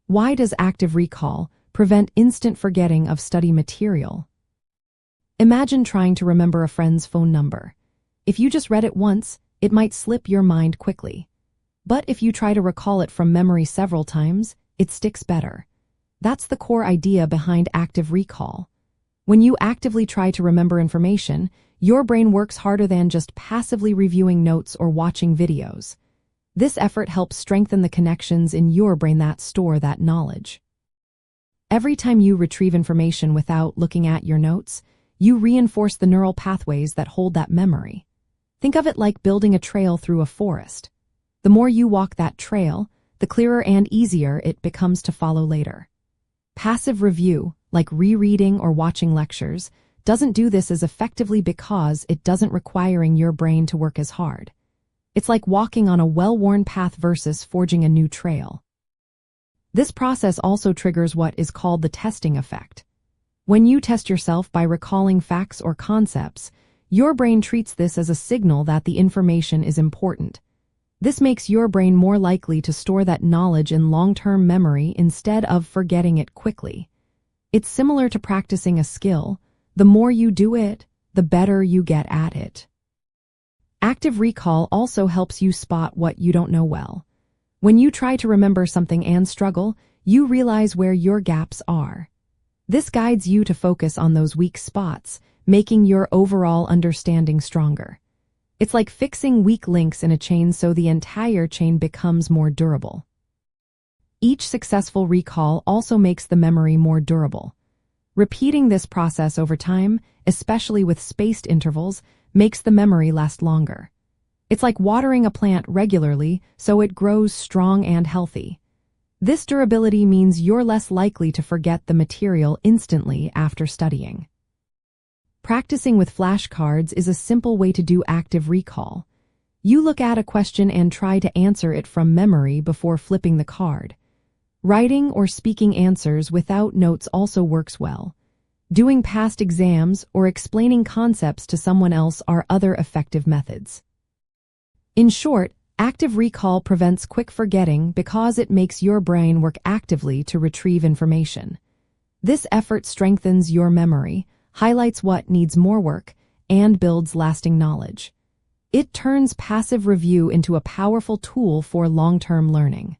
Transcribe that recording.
Why does active recall prevent instant forgetting of study material? Imagine trying to remember a friend's phone number. If you just read it once, it might slip your mind quickly. But if you try to recall it from memory several times, it sticks better. That's the core idea behind active recall. When you actively try to remember information, your brain works harder than just passively reviewing notes or watching videos. This effort helps strengthen the connections in your brain that store that knowledge. Every time you retrieve information without looking at your notes, you reinforce the neural pathways that hold that memory. Think of it like building a trail through a forest. The more you walk that trail, the clearer and easier it becomes to follow later. Passive review, like rereading or watching lectures, doesn't do this as effectively because it doesn't require your brain to work as hard. It's like walking on a well-worn path versus forging a new trail. This process also triggers what is called the testing effect. When you test yourself by recalling facts or concepts, your brain treats this as a signal that the information is important. This makes your brain more likely to store that knowledge in long-term memory instead of forgetting it quickly. It's similar to practicing a skill. The more you do it, the better you get at it. Active recall also helps you spot what you don't know well. When you try to remember something and struggle, you realize where your gaps are. This guides you to focus on those weak spots, making your overall understanding stronger. It's like fixing weak links in a chain so the entire chain becomes more durable. Each successful recall also makes the memory more durable. Repeating this process over time, especially with spaced intervals, makes the memory last longer. It's like watering a plant regularly so it grows strong and healthy. This durability means you're less likely to forget the material instantly after studying. Practicing with flashcards is a simple way to do active recall. You look at a question and try to answer it from memory before flipping the card. Writing or speaking answers without notes also works well. Doing past exams or explaining concepts to someone else are other effective methods. In short, active recall prevents quick forgetting because it makes your brain work actively to retrieve information. This effort strengthens your memory, highlights what needs more work, and builds lasting knowledge. It turns passive review into a powerful tool for long-term learning.